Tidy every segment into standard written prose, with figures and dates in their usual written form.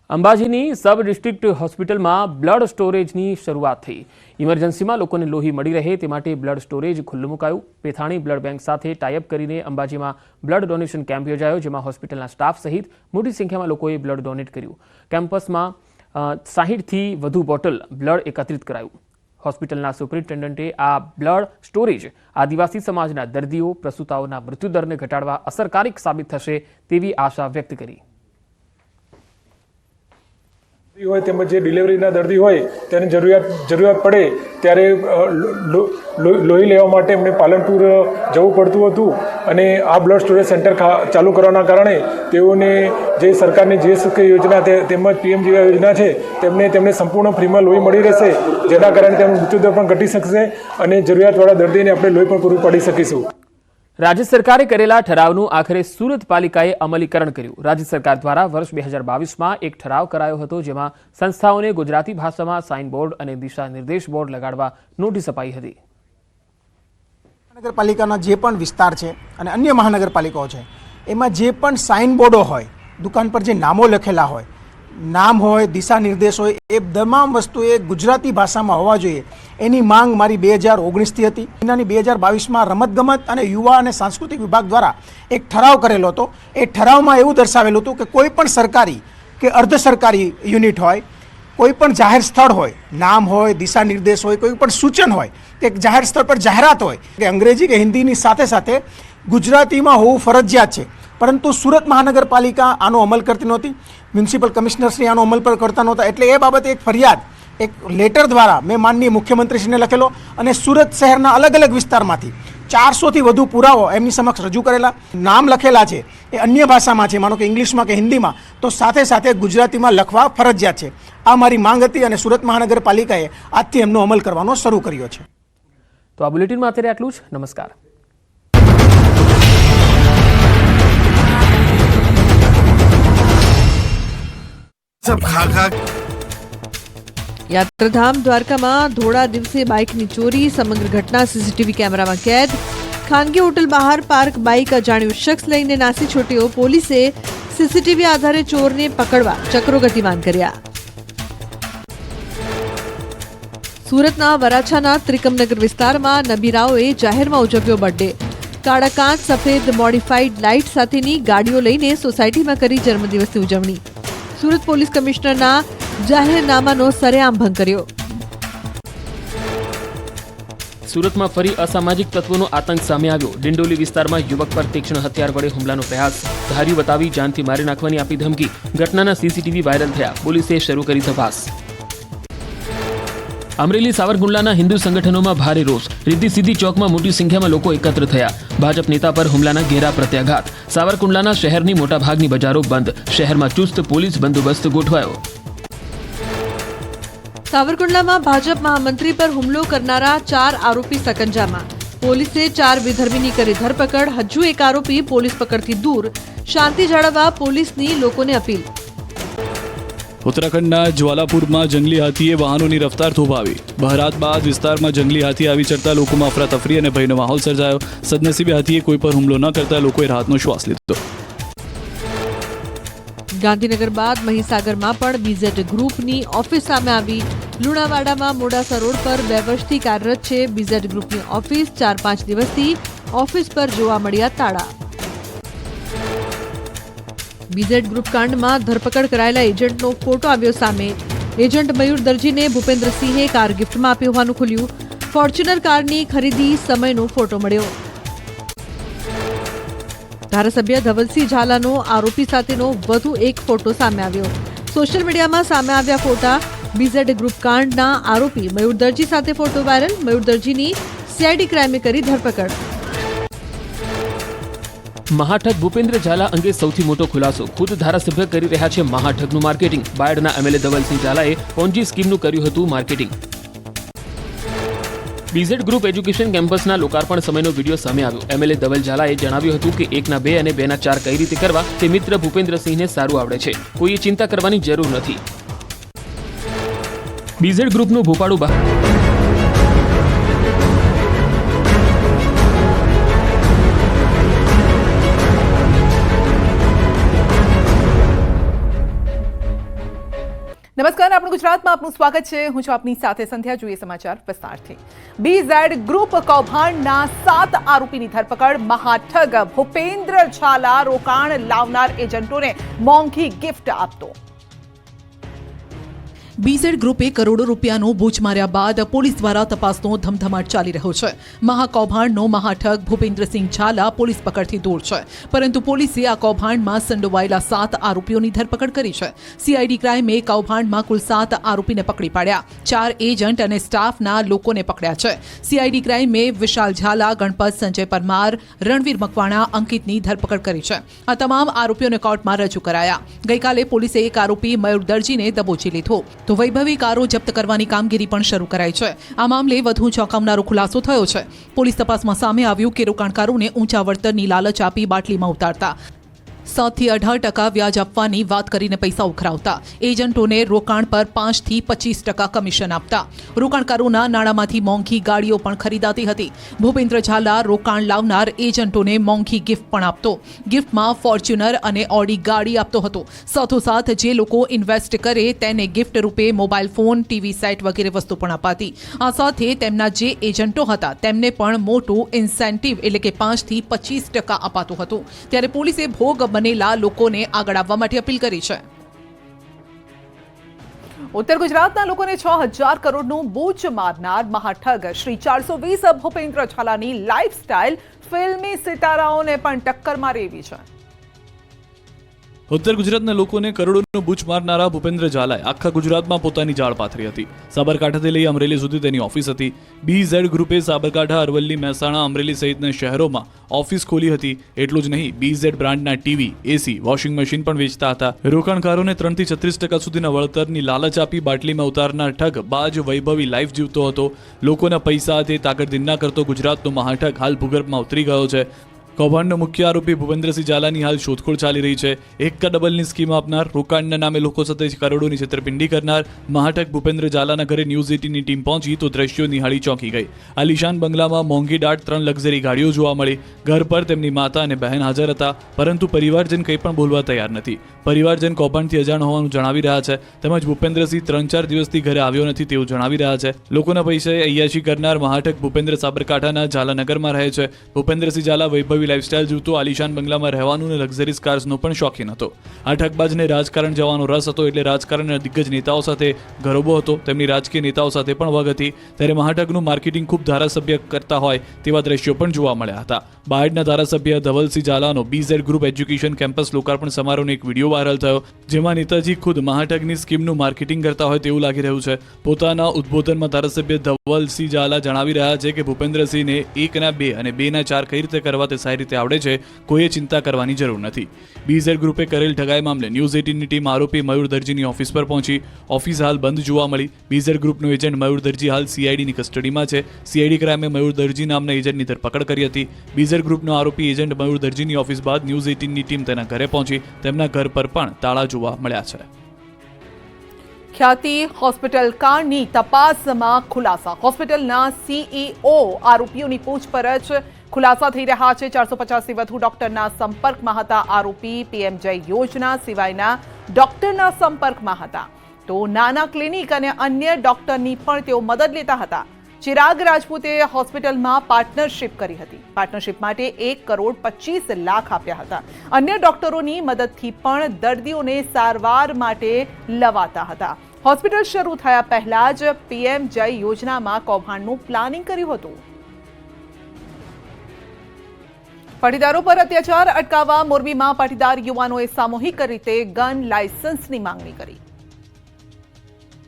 અંબાજીની sub district હોસ્પિટલમાં blood સ્ટોરેજની શરૂઆત થઈ। ઇમરજન્સીમાં લોકોને લોહી મળી રહે તે માટે બ્લડ સ્ટોરેજ ખુલ્લું મુકાયું। પેથાણી બ્લડ બેંક સાથે ટાઈઅપ કરીને અંબાજીમાં બ્લડ ડોનેશન કેમ્પ યોજાયો, જેમાં હોસ્પિટલના સ્ટાફ સહિત મોટી સંખ્યામાં લોકોએ બ્લડ ડોનેટ કર્યું। કેમ્પસમાં 60થી વધુ બોટલ બ્લડ એકત્રિત કરાયું। હોસ્પિટલના સુપરિન્ટેન્ડન્ટે આ બ્લડ સ્ટોરેજ આદિવાસી સમાજના દર્દીઓ, પ્રસૂતાઓના મૃત્યુદરને ઘટાડવા અસરકારક સાબિત થશે તેવી આશા વ્યક્ત કરી। હોય તેમજ જે ડિલિવરીના દર્દી હોય તેને જરૂરિયાત પડે ત્યારે લોહી લેવા માટે એમને પાલનપુર જવું પડતું હતું અને આ બ્લડ સ્ટોરેજ સેન્ટર ચાલુ કરવાના કારણે તેઓને જે સરકારની જે યોજના તેમજ પીએમજીવાય યોજના છે તેમને સંપૂર્ણ ફ્રીમાં લોહી મળી રહેશે, જેના કારણે તેમનો મૃત્યુદર પણ ઘટી શકશે અને જરૂરિયાતવાળા દર્દીને આપણે લોહી પણ પૂરું પાડી શકીશું। રાજ્ય સરકારે કરેલા ઠરાવનું આખરે સુરત પાલિકાએ અમલીકરણ કર્યું। રાજ્ય સરકાર દ્વારા વર્ષ 2022માં એક ઠરાવ કરાયો હતો, જેમાં સંસ્થાઓને ગુજરાતી ભાષામાં સાઇન બોર્ડ અને દિશા નિર્દેશ બોર્ડ લગાડવા નોટિસ અપાઈ હતી। મહાનગરપાલિકાના જે પણ વિસ્તાર છે અને અન્ય મહાનગરપાલિકાઓ છે એમાં જે પણ સાઇન બોર્ડો હોય, દુકાન પર જે નામો લખેલા હોય, નામ હોય, દિશા નિર્દેશ હોય, એ તમામ વસ્તુ એ ગુજરાતી ભાષામાં હોવા જોઈએ, એની માંગ મારી 2019થી હતી। એનાની 2022માં રમતગમત અને યુવા અને સાંસ્કૃતિક વિભાગ દ્વારા એક ઠરાવ કરેલો હતો। એ ઠરાવમાં એવું દર્શાવેલું હતું કે કોઈ પણ સરકારી કે અર્ધ સરકારી યુનિટ હોય, કોઈ પણ જાહેર સ્થળ હોય, નામ હોય, દિશા નિર્દેશ હોય, કોઈ પણ સૂચન હોય, કે જાહેર સ્થળ પર જાહેરાત હોય કે અંગ્રેજી કે હિન્દીની સાથે સાથે ગુજરાતીમાં હોવું ફરજિયાત છે, પરંતુ સુરત મહાનગરપાલિકા આનો અમલ કરતી નહોતી। મ્યુનિસિપલ કમિશનરશ્રી આનો અમલ પર કરતા નહોતા, એટલે એ બાબતે એક ફરિયાદ એક લેટર દ્વારા મેં માનનીય મુખ્યમંત્રીશ્રીને લખેલો અને સુરત શહેરના અલગ અલગ વિસ્તારમાંથી 400થી વધુ પુરાવો એમની સમક્ષ રજૂ કરેલા। નામ લખેલા છે એ અન્ય ભાષામાં છે, માનો કે ઇંગ્લિશમાં કે હિન્દીમાં, તો સાથે સાથે ગુજરાતીમાં લખવા ફરજિયાત છે। આ મારી માંગ હતી અને સુરત મહાનગરપાલિકાએ આજથી એમનો અમલ કરવાનો શરૂ કર્યો છે। તો આ બુલેટિનમાં અત્યારે આટલું જ। નમસ્કાર। યાત્રાધામ દ્વારકામાં ધોળા દિવસે બાઇકની ચોરી, સમગ્ર ઘટના સીસીટીવી કેમેરામાં કેદ। ખાનગી હોટલ બહાર પાર્ક બાઇક અજાણ્યો શખ્સ લઈને નાસી છૂટ્યો। પોલીસે સીસીટીવી આધારે ચોરને પકડવા ચક્રો ગતિમાન કર્યા। સુરતના વરાછાના ત્રિકમનગર વિસ્તારમાં નબીરાઓએ જાહેરમાં ઉજવ્યો બર્થડે। કાળા કાચ, સફેદ મોડિફાઈડ લાઇટ સાથેની ગાડીઓ લઈને સોસાયટીમાં કરી જન્મદિવસની ઉજવણી। સુરત પોલીસ કમિશનરના જાહેરનામાનો સરેઆમ ભંગ કર્યો। સુરતમાં ફરી અસામાજિક તત્વોનો આતંક સામે આવ્યો। ડિંડોલી વિસ્તારમાં યુવક પર તીક્ષ્ણ હથિયાર વડે હુમલાનો પ્રયાસ, ધાર્યું બતાવી જાનથી મારી નાખવાની આપી ધમકી। ઘટનાના સીસીટીવી વાયરલ થયા, પોલીસે શરૂ કરી તપાસ। અમરેલી સાવરકુંડલાના હિન્દુ સંગઠનોમાં ભારે રોષ। રિદ્ધિ સિદ્ધિ ચોકમાં મોટી સંખ્યામાં લોકો એકત્ર થયા। ભાજપ નેતા પર હુમલાના ઘેરા પ્રત્યાઘાત। સાવરકુંડલાના શહેરની મોટાભાગની બજારો બંધ, શહેરમાં ચુસ્ત પોલીસ બંદોબસ્ત ગોઠવાયો। સાવરકુંડલામાં ભાજપ મહામંત્રી પર હુમલો કરનારા 4 આરોપી સકંજામાં। પોલીસે 4 વિધર્મીની કરી ધરપકડ, હજુ એક આરોપી પોલીસ પકડથી દૂર। શાંતિ જાળવવા પોલીસની લોકોને અપીલ। ઉત્તરાખંડના જ્વાલાપુરમાં જંગલી હાથીએ વાહનોની રફતાર થોભાવી। બહરાત બાદ વિસ્તારમાં જંગલી હાથી આવી ચડતા લોકોમાં અફરાતફરી અને ભયનો માહોલ સર્જાયો। સદનસીબે હાથીએ કોઈ પર હુમલો ન કરતા લોકોએ રાહતનો શ્વાસ લીધો। ગાંધીનગર બાદ મહીસાગરમાં પણ બીઝેડ ગ્રુપની ઓફિસ સામે આવી। લુણાવાડામાં મોડાસા રોડ પર 2 વર્ષથી કાર્યરત છે બીઝેડ ગ્રુપની ઓફિસ। 4-5 દિવસથી ઓફિસ પર જોવા મળ્યા તાળા। બીઝેડ ગ્રુપ કાંડમાં ધરપકડ કરાયેલા એજન્ટનો ફોટો આવ્યો સામે। એજન્ટ મયુર દરજીને ભૂપેન્દ્રસિંહે કાર ગિફ્ટમાં આપી હોવાનું ખુલ્યું। ફોર્ચ્યુનર કારની ખરીદી સમયનો ફોટો મળ્યો। ધારાસભ્ય ધવલસિંહ ઝાલાનો આરોપી સાથેનો વધુ એક ફોટો સામે આવ્યો। સોશિયલ મીડિયામાં સામે આવ્યા ફોટા। બીઝેડ ગ્રુપ કાંડના આરોપી મયુર દરજી સાથે ફોટો વાયરલ। મયુર દરજીની સીઆઈડી ક્રાઇમે કરી ધરપકડ। મહાઠગ ભૂપેન્દ્ર ઝાલા અંગે સૌથી મોટો ખુલાસો। ખુદ ધારાસભ્ય કરી રહ્યા છે મહાઠગનું માર્કેટિંગ। બાયડના એમએલએ ધવલસિંહ ઝાલાએ પોન્જી સ્કીમનું કર્યું હતું માર્કેટિંગ। બીઝેડ ગ્રુપ એજ્યુકેશન કેમ્પસના લોકાર્પણ સમયનો વિડીયો સામે આવ્યો। એમએલએ ધવલ ઝાલાએ જણાવ્યું હતું કે 1ના 2 અને 2ના 4 કઈ રીતે કરવા તે મિત્ર ભૂપેન્દ્રસિંહને સારું આવડે છે, કોઈએ ચિંતા કરવાની જરૂર નથી। બીઝેડ ગ્રુપનું ભોપાળું નમસ્કાર, આપણું ગુજરાતમાં આપનું સ્વાગત છે. હું છું આપની સાથે સંધ્યા. જોઈએ સમાચાર વિસ્તારથી. BZ ગ્રુપ કૌભાંડના 7 આરોપીની ધરપકડ. મહાઠગ ભૂપેન્દ્ર ઝાલા રોકાણ લાવનાર એજન્ટોને મોંઘી ગિફ્ટ આપતો. BZ ગ્રુપે કરોડો રૂપિયાનો બૂચ માર્યા બાદ પોલીસ દ્વારા તપાસનો ધમધમાટ ચાલી રહ્યો છે. મહાકૌભાંડનો મહાઠગ ભૂપેન્દ્રસિંહ ઝાલા પોલીસ પકડથી દૂર છે, પરંતુ પોલીસે આ કૌભાંડમાં સંડોવાયેલા 7 આરોપીઓની ધરપકડ કરી છે. CID ક્રાઇમે કૌભાંડમાં કુલ 7 આરોપીને પકડી પાડ્યા. 4 એજન્ટ અને સ્ટાફના લોકોને પકડ્યા છે. CID ક્રાઇમે વિશાલ ઝાલા, ગણપત, સંજય પરમાર, રણવીર મકવાણા, અંકિતની ધરપકડ કરી છે. આ તમામ આરોપીઓને કોર્ટમાં રજૂ કરાયા. ગઈકાલે પોલીસે એક આરોપી મયુર દરજીને દબોચી લીધો, તો વૈભવી કારો જપ્ત કરવાની કામગીરી પણ શરૂ કરાઈ છે. આ મામલે વધુ ચોંકાવનારો ખુલાસો થયો છે. પોલીસ તપાસમાં સામે આવ્યું કે રોકાણકારોને ઊંચા વળતરની લાલચ આપી બાટલીમાં ઉતારતા, 7 થી 18% વ્યાજ આપવાની વાત કરીને પૈસા ઉઘરાવતા, એજન્ટોને રોકાણ પર 5 થી 25% કમિશન આપતા, રોકાણકારોના નાણાંમાંથી મોંઘી ગાડીઓ પણ ખરીદાતી હતી. ભૂપેન્દ્ર ઝાલા રોકાણ લાવનાર એજન્ટોને મોંઘી ગિફ્ટ પણ આપતો. ગિફ્ટમાં ફોર્ચ્યુનર અને ઓડી ગાડી આપતો હતો. સાથોસાથ જે લોકો ઇન્વેસ્ટ કરે તેને ગિફ્ટ રૂપે મોબાઈલ ફોન, ટીવી સેટ વગેરે વસ્તુ પણ અપાતી. આ સાથે તેમના જે એજન્ટો હતા તેમને પણ મોટું ઇન્સેન્ટિવ એટલે કે 5 થી 25% અપાતું હતું. ત્યારે પોલીસે ભોગ બનેલા લોકોને આગળ આવવા માટે અપીલ કરી છે. ઉત્તર ગુજરાતના લોકોને 6,000 કરોડનું બૂચ મારનાર મહાઠગ શ્રી 420 ભૂપેન્દ્ર ઝાલાની લાઇફસ્ટાઇલ ફિલ્મી સિતારાઓને પણ ટક્કર મારી એવી છે. ઉત્તર ગુજરાતના લોકોને કરોડોનું બૂચ મારનારા ભૂપેન્દ્ર ઝાલાએ આખા ગુજરાતમાં પોતાની જાળ પાથરી હતી. સાબરકાંઠાથી લઈ અમરેલી સુધી તેની ઓફિસ હતી. BZ ગ્રુપે સાબરકાંઠા, અરવલ્લી, મહેસાણા, અમરેલી સહિતના શહેરોમાં ઓફિસ ખોલી હતી. એટલું જ નહીં, BZ બ્રાન્ડના ટીવી, AC, વોશિંગ મશીન પણ વેચતા હતા. રોકાણકારોને 3 થી 36% સુધીના વળતરની લાલચ આપી બાટલીમાં ઉતારનાર ઠગ બાજ વૈભવી લાઈફ જીવતો હતો. લોકોના પૈસા હાથે તાકતદીન ના કરતો ગુજરાતનો મહાઠગ હાલ ભૂગર્ભમાં ઉતરી ગયો છે. કૌભાંડનો મુખ્ય આરોપી ભૂપેન્દ્રસિંહ ઝાલાની હાલ શોધખોળ ચાલી રહી છે. એક કા ડબલની સ્કીમ આપનાર, રોકાણના નામે લોકો સાથે કરોડોની છેતરપિંડી કરનાર મહાઠગ ભૂપેન્દ્ર ઝાલાના ઘરે ન્યૂઝ 18ની ટીમ પહોંચી તો દ્રશ્યો નિહાળી ચોંકી ગઈ. આલિશાન બંગલામાં મોંઘી દાટ 3 લક્ઝરી ગાડીઓ જોવા મળી. ઘર પર તેમની માતા અને બહેન હાજર હતા, પરંતુ પરિવારજન કંઈ પણ બોલવા તૈયાર નથી. પરિવારજન કૌભાંડથી અજાણ હોવાનું જણાવી રહ્યા છે. તેમજ ભૂપેન્દ્રસિંહ 3-4 દિવસથી ઘરે આવ્યો નથી તેવું જણાવી રહ્યા છે. લોકોના પૈસાએ અય્યાશી કરનાર મહાઠગ ભૂપેન્દ્ર સાબરકાંઠાના ઝાલાનગરમાં રહે છે. ભૂપેન્દ્રસિંહ ઝાલા વૈભવી લાઇફસ્ટાઇલ જીવતો, આલિશાન બંગલામાં રહેવાનું અને લક્ઝરીઝ કાર્સનો પણ શોખીન હતો. આ ઠગબાજને રાજકારણ જવાનો રસ હતો, એટલે રાજકારણના દિગ્ગજ નેતાઓ સાથે ગરોબો હતો. તેમની રાજકીય નેતાઓ સાથે પણ વગ હતી. ત્યારે મહાઠગનું માર્કેટિંગ ખૂબ ધારાસભ્ય કરતા હોય તેવા દ્રશ્યો પણ જોવા મળ્યા હતા. બાયડના ધારાસભ્ય ધવલસિંહ ઝાલાનો BZ ગ્રુપ એજ્યુકેશન કેમ્પસ લોકાર્પણ સમારોહનો એક વિડીયો વાયરલ થયો, જેમાં નેતાજી ખુદ મહાઠગની સ્કીમનું માર્કેટિંગ કરતા હોય તેવું લાગી રહ્યું છે. પોતાના ઉદ્બોધનમાં ધારાસભ્ય ધવલસિંહ ઝાલા જણાવી રહ્યા છે કે ભૂપેન્દ્રસિંહને 1 ના 2 અને 2 ના 4 કઈ રીતે કરવા તે સારી રીતે આવડે છે. કોઈએ ચિંતા કરવાની જરૂર નથી. BZ ગ્રુપે કરેલ ઠગાઈ મામલે ન્યૂઝ 18ની ટીમ આરોપી મયુર દરજીની ઓફિસ પર પહોંચી. ઓફિસ હાલ બંધ જોવા મળી. BZ ગ્રુપનો એજન્ટ મયુર દરજી હાલ CIDની કસ્ટડીમાં છે. CID ક્રાઇમે મયુર દરજી નામના એજન્ટની ધરપકડ કરી હતી. BZ ગ્રુપનો આરોપી એજન્ટ મયુર દરજીની ઓફિસ બાદ ન્યૂઝ 18ની ટીમ તેના ઘરે પહોંચી. તેમના ઘર પર પણ તાળા જોવા મળ્યા છે. ખ્યાતિ હોસ્પિટલ કાંડની તપાસમાં ખુલાસા. હોસ્પિટલના CEO આરોપીઓની પૂછપરછ ખુલાસા થઈ રહ્યા છે. 450 થી વધુ ડોક્ટરના સંપર્કમાં હતા આરોપી. PMJ યોજના સિવાયના ડોક્ટરના સંપર્કમાં હતા, તો નાના ક્લિનિક અને અન્ય ડોક્ટરની પણ તેઓ મદદ લેતા હતા. ચિરાગ રાજપૂતે હોસ્પિટલમાં પાર્ટનરશિપ કરી હતી. પાર્ટનરશિપ માટે 1,25 લાખ આપ્યા હતા. અન્ય ડોક્ટરોની મદદથી પણ દર્દીઓને સારવાર માટે લવાતા હતા. હોસ્પિટલ શરૂ થયા પહેલા જ PMJ યોજનામાં કૌભાંડનું પ્લાનિંગ કર્યું હતું. પાટીદારો પર અત્યાચાર અટકાવવા મોરબીમાં પાટીદાર યુવાનોએ સામૂહિક રીતે ગન લાયસન્સની માંગણી કરી.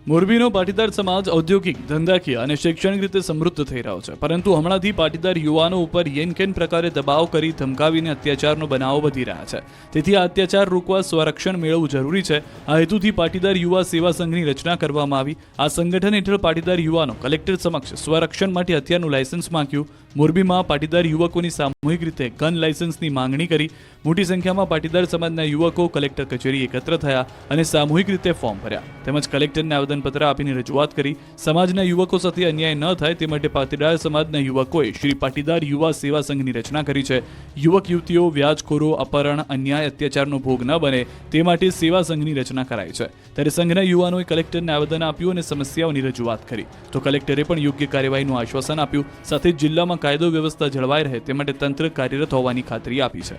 મોરબીનો પાટીદાર સમાજ ઔદ્યોગિક, ધંધાકીય અને શૈક્ષણિક રીતે સમૃદ્ધ થઈ રહ્યો છે, પરંતુ હમણાંથી પાટીદાર યુવાનો ઉપર યેનકેન પ્રકારે દબાવ કરી ધમકાવીને અત્યાચારનો બનાવો વધી રહ્યા છે. તેથી આ અત્યાચાર રોકવા સ્વરક્ષણ મેળવવું જરૂરી છે. આ હેતુથી પાટીદાર યુવા સેવા સંઘની રચના કરવામાં આવી. આ સંગઠન હેઠળ પાટીદાર યુવાનો કલેક્ટર સમક્ષ સ્વરક્ષણ માટે હથિયારનું લાયસન્સ માંગ્યું. મોરબીમાં પાટીદાર યુવકોની સામૂહિક રીતે ગન લાયસન્સની માંગણી કરી. મોટી સંખ્યામાં પાટીદાર સમાજના યુવકો કલેક્ટર કચેરી એકત્ર થયા અને સામૂહિક રીતે ફોર્મ ભર્યા તેમજ કલેક્ટરને આવેદન આવેદનપત્ર આપીને રજૂઆત કરી. સમાજના યુવકો સાથે અન્યાય ન થાય તે માટે પાટીદાર સમાજના યુવકોએ શ્રી પાટીદાર યુવા સેવા સંઘની રચના કરી છે. યુવક યુવતીઓ વ્યાજખોરો, અપહરણ, અન્યાય, અત્યાચારનો ભોગ ન બને તે માટે સેવા સંઘની રચના કરાઈ છે. ત્યારે સંઘના યુવાનોએ કલેક્ટરને આવેદન આપ્યું અને સમસ્યાઓની રજૂઆત કરી તો કલેક્ટરે પણ યોગ્ય કાર્યવાહીનું આશ્વાસન આપ્યું. સાથે જ જિલ્લામાં કાયદો વ્યવસ્થા જળવાઈ રહે તે માટે તંત્ર કાર્યરત હોવાની ખાતરી આપી છે.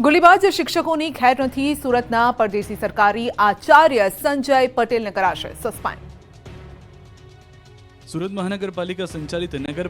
ગોળીબાજ શિક્ષકોની ખેર નથી. સુરતના પરદેશી સરકારી આચાર્ય સંજય પટેલને કરાશે સસ્પેન્ડ. સુરત મહાનગરપાલિકા સંચાલિત નગર